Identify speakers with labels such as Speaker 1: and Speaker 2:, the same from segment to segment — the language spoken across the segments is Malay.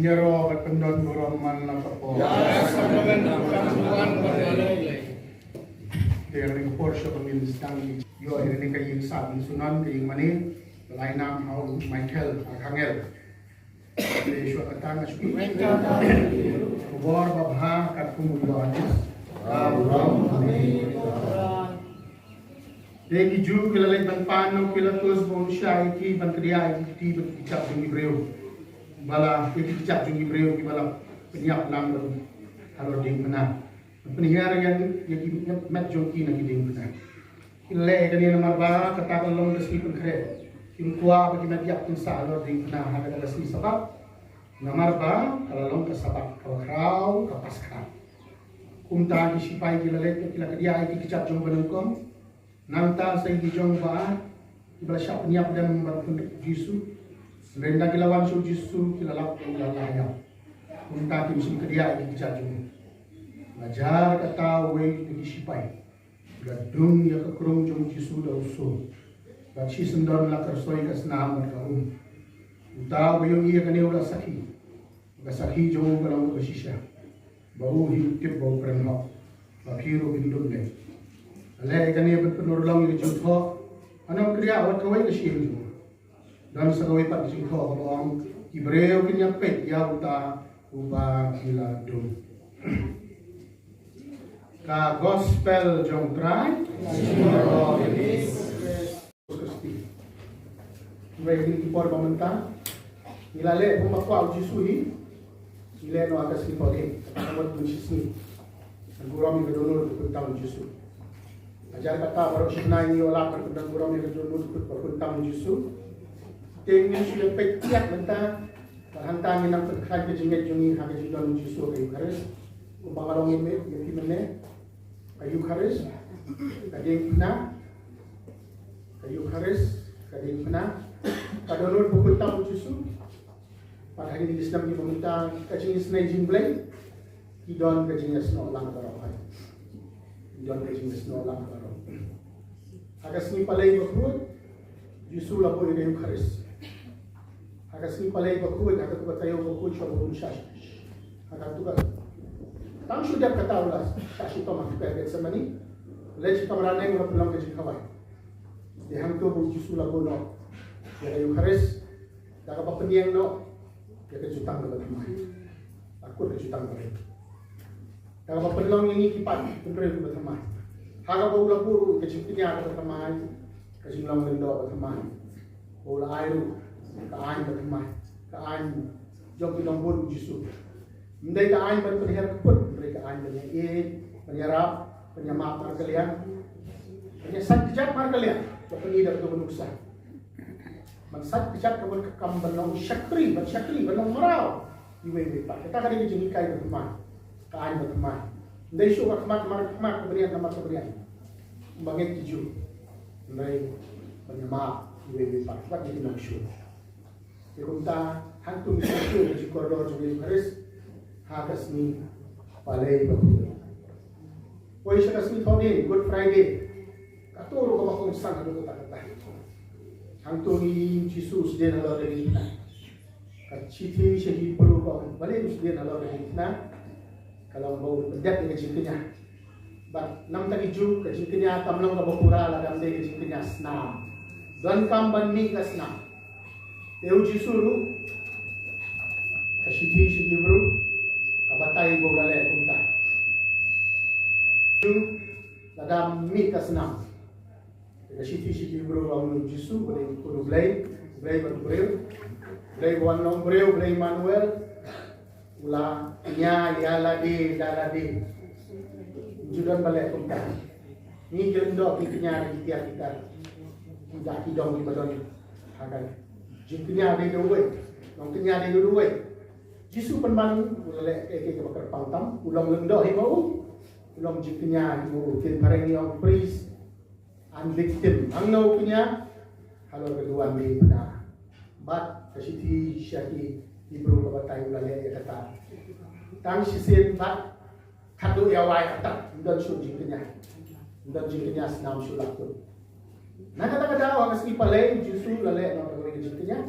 Speaker 1: Jero berkendon guraman na po. Dari Porsche pemilihan yo ini kayak sabi sunan kayak mana lain nam how Michael Archangel dari suatu kata suku war babha kat kumulan Degi ju kilalay ban pano kilatos bon siya iki ban kriya iki ban kicap yung Hebreo bala iki kicap yung Hebreo ki bala penyak lang halo ding mana penihar yang met jongki na giding na ile kani na marba kata long resmi penkre kim kuwa bagi met yak tin sa lo ding na haga resmi sabab na marba kalau long kasabab kalau krau kapas kra kumta ki sipai ki lele ki la dia ki kicap jong banengkom nanta sai ki jong ba ibla syap niap dan barpun jisu renda ki lawan su jisu ki lalap la ya kumta ki musim ke dia ki kicap jong Ngajar kata wei di sipai, gadung ya kekrung jom jisu da usul, baci sendor la kersoi kasnam kaum, uta bayung iya kane ula sakhi jom kalau bersisha, bau hidup tip bau perenhok, bapiru bindun ne, ale kane berpenur long di jutho, anam kriya awat kawai kesih jom, dan sakawai pat jutho long, Hebreo kinyak pet ya uta uba kila dum. Ka gospel jong try Mereka di por pamenta nilale bumakwa ujisuhi ile no akas ki pore amat ujisni gurami bedono kuntang ujisu ajar kata baru shina ni ola per kuntang gurami bedono kuntang ujisu tengni sule petiak menta hantang nang perkhaj jinget jungi hage jidon ujisu kayu kares kubangalong ime yaki mene kayu kares kadeng pina kadonor pukunta ujisu pada hari ini sedang diminta kacingis na jimblay idon kacingis no lang barokai idon kacingis no lang baro agas ni palay bakrut jisu labo ire kares agas ni palay bakrut agat batayo bakrut shabun shash agat tugas Tang sudah kata ulas, tak sih tomak pergi semani, leci kamarane ngurap pulang ke Jikawai. Di hangtu buji sula bono, ya kayu kares, dah apa peniang no, ya kejutang dapat mai, aku kejutang dapat. Dah apa penolong ini kipat, pendiri dapat mai. Haga bau puru kejutnya dapat mai, kejulang lendo dapat mai, bau airu, keain dapat mai, keain jok di lombor buji sula. Mereka ain berpenihar pun mereka ain bernyai penyerap penyamak markalian penyesat kejap markalian berpenihar tu benuksa maksat kejap kebun kekam benong syakri benong merau iwe pak kita kali ini jenikai berteman kain berteman ndai su kemat keberian nama keberian banget tuju ndai penyamak iwe pak sebab jadi nafsu dikunta hantu misalnya di koridor juga haris hakas ni palay bagus. Koi siya kasmi thoni Good Friday. Katuro ko makong sang ano ta kata. Hang to ni Jesus din halo rin na. Kat chithi siya di puro ko balay din halo rin na. Kalau mau pendet ni kecil niya. But nam tagi ju kecil niya tamlong ka bakura la dam de kecil niya snam. Dan kamban ni ka snam. Eu jisuru kasithi siya di bro. Kabatay bolale punta. Ju ladam mi kasnam. Shiti bro ang Jisu boleh kuno blay berbreu. Blay buan long breu blay Manuel. Ula nya yaladi daladi. Judan bale punta. Ni gendo kitnya kita tidak kidong di badan akan. Jiknya ada duwe. Nong kinya ada duwe. Jisu penman ulale ke bakar pangtam ulang lendo himau ulang jiknya himau kin pareng yang priest and victim ang no kinya halo kedua ni pada bat kasiti syaki ibru kabatai ulale kata tang sisen bat kadu yawai kata dan su jiknya senam sulakun nah kata-kata awas ipalay Jisu lale no jiknya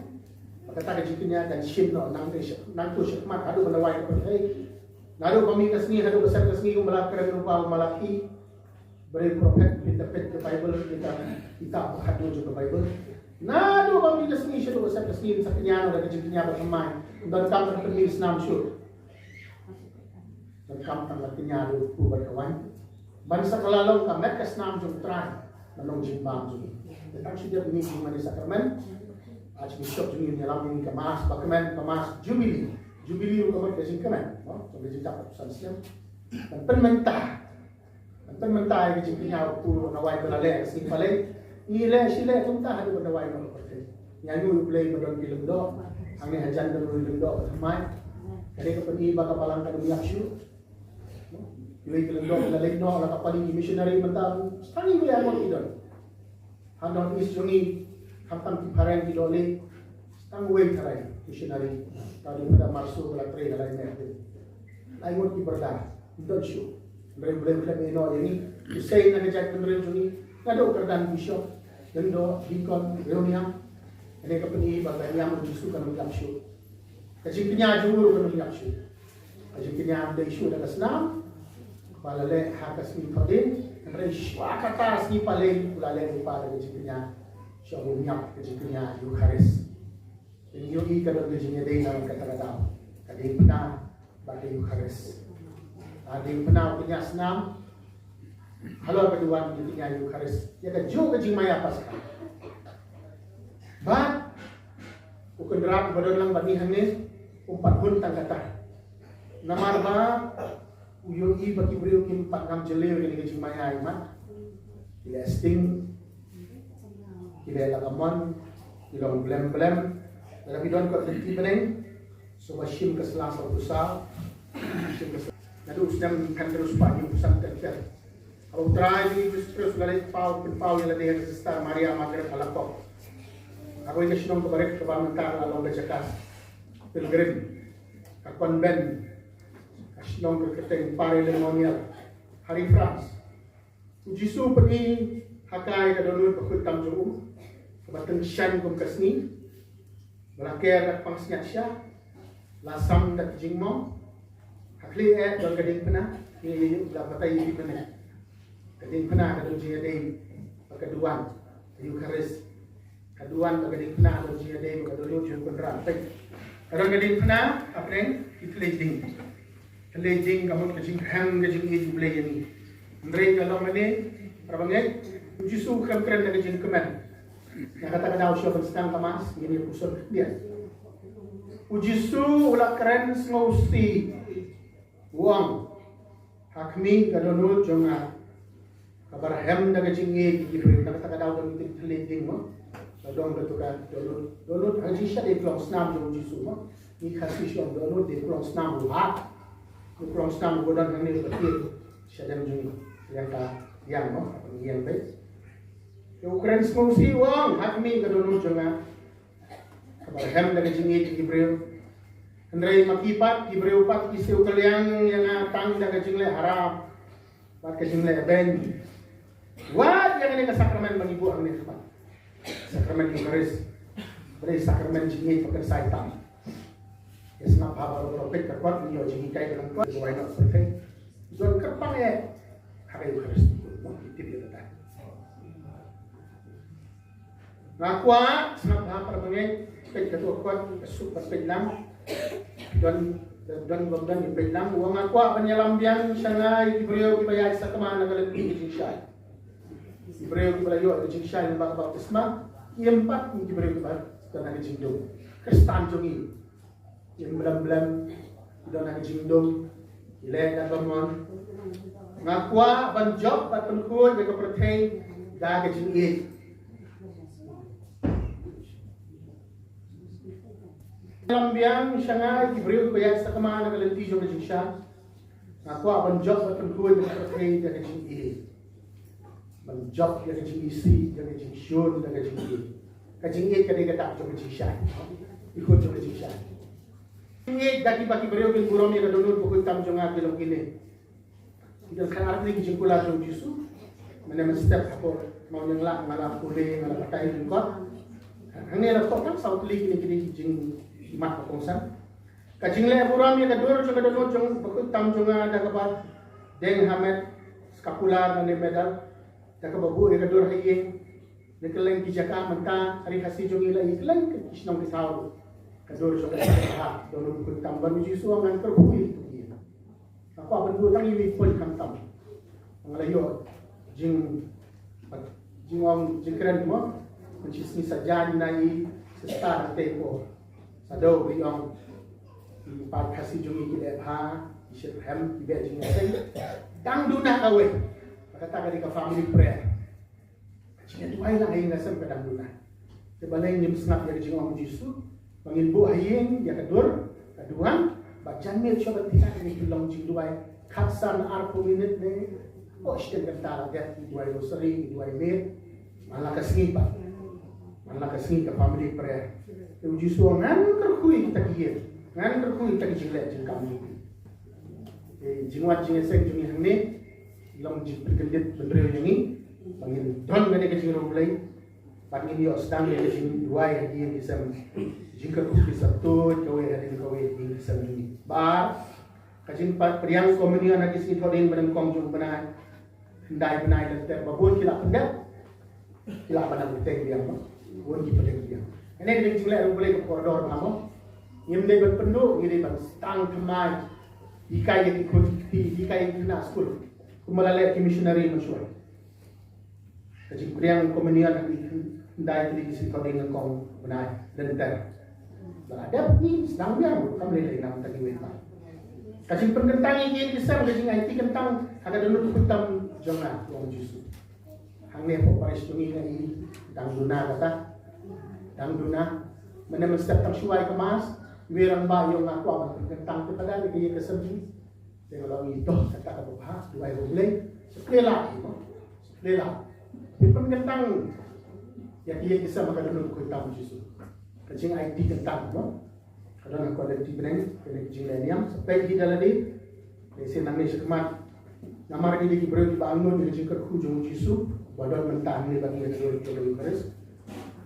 Speaker 1: Kata kejikinya dan shin no nang tu syakmat hadu melawai kepada nadu kami kesni hadu besar kesni kumala keren rupa malaki beri prophet interpret ke Bible kita hadu juga Bible nadu kami kesni hadu besar kesni saknya dan kejikinya bermain dan kam terpenuhi senam syur dan kam tanggatnya hadu berkawan bangsa kelalau kamet kesnam jum try menong jimbang jum tentang sudah ini cuma di sakramen Archbishop Juni dalam ini kemas, bagaimana kemas Jubilee rumah kasih kemen, sampai jika keputusan siam dan penmentah yang kecilnya puluh nawai belalai asing paling nilai sila tunta ada nawai nama percaya, yang itu boleh berdon film do, angin hajan dan film do bermain, kadang kepenyi bakal palang kadang biasyu, boleh film do belalai no, orang paling missionary mentang, setani boleh amal idon, handon is Juni Hamtam kipareng di dole, stang way tarai missionary. Tadi pada masuk belatri halai merdu. Laingot kiperda, don't show. Boleh meno ini. Isai nak ngejak penerima Juni. Ngado kerdan bishop, gendo deacon reuniam. Ini kapeni bagai yang menjusu kan menjam show. Kajiknya juru kan menjam show. Kajiknya ada isu ada senam. Kepala le hakas ni padin. Mereka kata ni paling pula le lupa ada kajiknya. Siapa minyak kejikinya Eucharis. Ini yogi kadang kejikinya day dalam kata-kata. Kadang pernah bagi Eucharis. Kadang pernah punya senam. Halo kedua kejikinya Eucharis. Ya keju kejing maya pasca. Bat, bukan derap badan lang bani hangis. Umpat pun tak kata. Nama ba yogi bagi beriu kimpat ngam jelil kini kejing maya imat. Lasting. Kita lagamon, kita blem, tapi don kau nanti bening, so masyim keselas atau besar, nadu sedang kan terus pagi pusat kerja. Kalau terakhir terus galak pau yang lebih sestar Maria Magret alakok. Aku ini senang kebarek kebamentar alam berjakas, pilgrim, kakon ben, senang keteng pare lemonial, hari France. Jisu pergi hakai kadonul pakut tam juru. Kebatang syan kum kasni, melakir dak pangsiat syah, lasam dak jingmo, hakli dan gading pena, ini belah batai di pena, gading pena kadang jing adai, bakaduan, Eucharis, kaduan gading pena kadang jing adai, bakaduan jing kundra, kadang gading pena, apren itlejing, itlejing kamu kajing hang kajing ini boleh ini, mereka kalau mana, rabangai, ujisu keren kajing kemen. Yang kata-kata usia penstang kemas, ini pusat dia. Ujisu ulah keren semausti uang hakmi kadonul jonga kabar hem daga jingi gitu. Kata-kata udah itu teleding mo. Dong betukan donul haji syad di pulau senam jong ujisu mo. Ni kasih syam donul di pulau senam buat. Di pulau senam godan hani betul syadam jongi yang mo yang baik. Ukraine semangsi wang hakmi kadonul jonga kabar hem daga jingi di Ibreu Andrei makipat Ibreu pat isiu kaliang yang tang daga jingle harap pat ke jingle ben wat yang ini ke sakramen mengibu ang nikmat sakramen Eucharis beri sakramen jingi pakai saitam ya senap haba prophet kerkuat niyo jingi kai dalam kuat why not perfect jual kerpang ya hari Eucharis mau titip dia tadi Nakwa, senap hapa permengen, pet ketua kuat, super pedlang, dan di pedlang, uang nakwa penyelambian sangai Ibreu dibayar sakama nagalan di jinshay. Ibreu dibayar di jinshay ng baptisma, iempat Ibreu dibayar dan nagajingdom. Kristan jongi, yang belam-belam dan nagajingdom, ilay dan bamon. Nakwa banjob at pengkul beko pertay dagajingit. Lambiang sangai Ibreu bayar sakama nagalanti jong jinsha. Aku akan job akan kuat dengan perkara dari jing menjob dari jing isi dari jing show dari jing kajing kadang kata jong jinsha. Ikut jong jinsha. Ini daki baki Ibreu bin burom yang kadonul pukul tam jong atilong kini. Kita kan arti jing kula jong jisu. Mana step apa mau yang lah ngalah pulih ngalah pakai jengkot. Ang nila ko kan South League ni jing mat ko san. Kajing le buram ya kador jo kador jo bakut tam jo ada kabat deng hamet skapular na medal takababu ya kador haye nekeleng ki jaka menta hari hasi jo ila iklan ke kisnong kisau kador jo ha dono bakut tam ban ji suang an ter hui tu aku aban du tang yi pun kam tam ngalayo jing om jing keren mo kunci saja nai sestar teko sado biyong ipat kasih jungi kita ha isir ham ibe jing sai dang duna kawe kata kali ka family prayer jing tuai la ai ngasam pedang duna sebalai nyim snap ya jing om jisu pangin bu ayin ya kadur kaduan bacan mil coba tidak ini kilong jing duai katsan arpo minute ne posten kata dia duai rosary duai mil malah kasnipa malah kasih ke family prayer. Uji suang ngan kerhui kita kier, ngan kerhui kita kijilek jeng kami. Jingwat jeng esek jeng yang ni, long jeng berkelit bendera jeng ni, bangin don gane ke jeng rumlai, bangin yo sedang ke jeng duai hadiah kisam, jeng kerhui kisam tu, kawe hadiah kawe jeng kisam ni. Bar, kajing priang komunian hadiah sini thorin benang kong jeng benai, hendai benai leter babun kilap pendak, kilap benang leter biang bang. Bukan kita dia. Ini dengan jumlah yang boleh ke koridor kamu. Yang boleh berpenduk, ini bang stang kemai. Ikai yang ikut ikai yang kena sekolah. Kumalalai ke missionary masyarakat. Kecik priang komunian yang dai di sini kau dengan kau benai dan ter. Beradab ni sedang biang. Kamu boleh nak tadi weta. Kecik perkentang ini besar kecik IT kentang agak dulu hitam jangan yang justru. Hangnya paris tungi ini dang duna kata dang duna mana mesti tersuai kemas wirang bayo ngaku amat kentang tu pada ni kaya kesebi kalau itu kata kata bahas dua boleh sepelah itu kentang ya dia kisah maka dulu kentang jisu kecing ID kentang no kadang aku ada di benang kena jileniam sampai di dalam di desi nangni sekemat namar ini di beri bangun di jingkar hujung jisu wadon mentah ni bagi yang dulu keris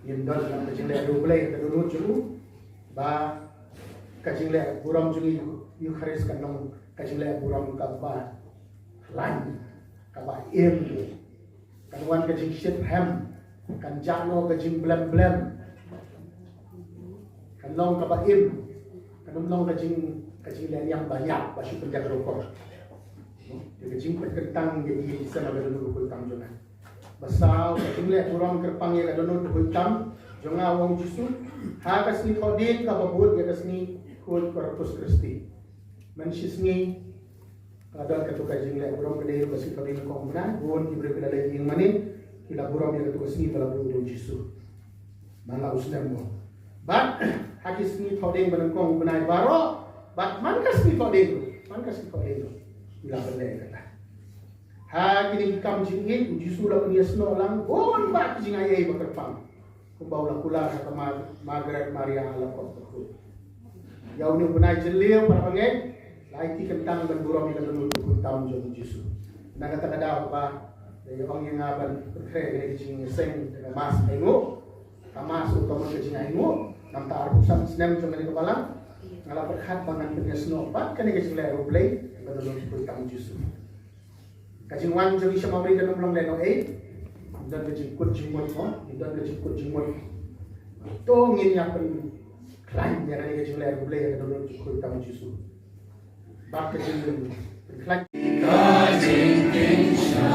Speaker 1: yang dol dalam kecing le double kedua juru ba kecing le buram jungi yu keris kanong kecing le buram kaba lain kaba im kanuan kecing shit ham kan jano kecing blem kanong kaba im kanong kecing le yang banyak pasti penjaga rokok kecing perkentang jadi sana dulu kentang jona basal kecing le buram kerpang ya kadon hitam jonga wong jisu ha kasni kodin ka babut ya kasni kod Corpus Christi mansisni kadon katu kecing le buram kede kasni kodin ko mena won ibre kala le yang mani kila buram ya katu kasni bala buram jisu mala usnem mo bat hakisni kodin banangkong benai baro bat man kasni kodin ila bele kata ha kini kam jingit uji sula punya sno lang bon ba jing ayai bakerpang kumbau la kula ka Margaret Maria ala ko yau ni bunai jelio para pangai lai ti kentang ban buram ila dulu ku tam jo jisu na kata kada ba de yong yang aban kre de jing seng de mas engo kamas utama ke jing engo nam ta arusam snem jo ngani kepala ngala berkhat bangan punya sno ba kani ke jing le roblay ba dulu ku tam jisu kajing wan jeng isya mabri kan belum leno dan kajing kut jingmot mo dan kajing kut jingmot to ngin ya pen klaim ya kan kajing le boleh ya dulu kut tamu jisu bak kajing klaim kajing insya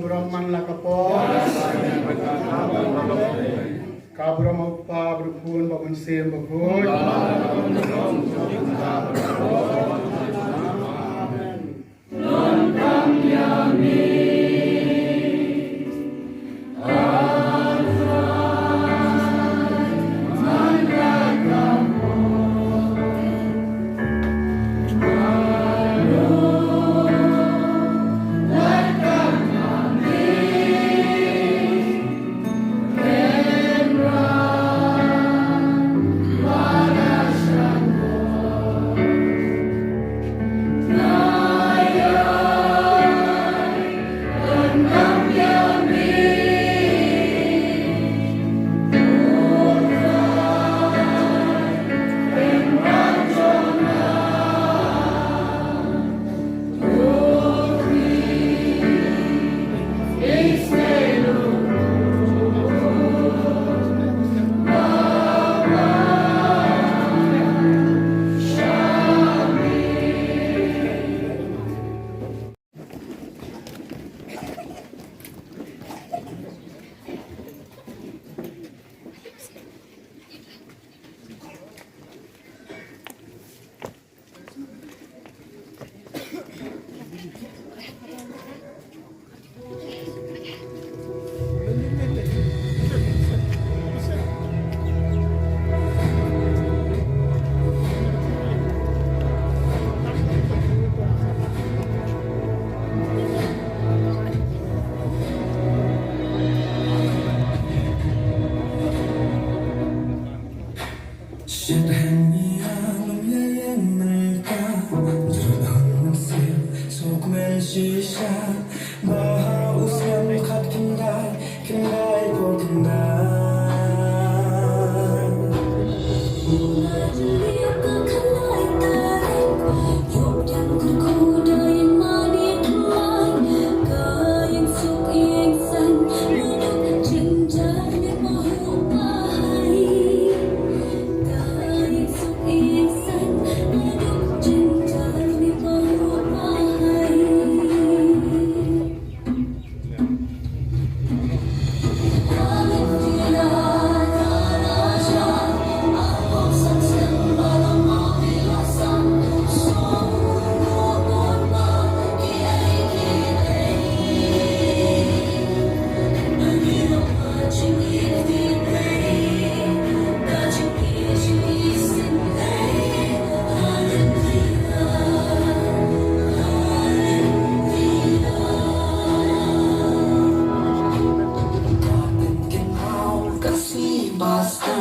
Speaker 1: Kaburam man lakapo. Kaburam magpa berpun babunsim babun.
Speaker 2: Kasih basta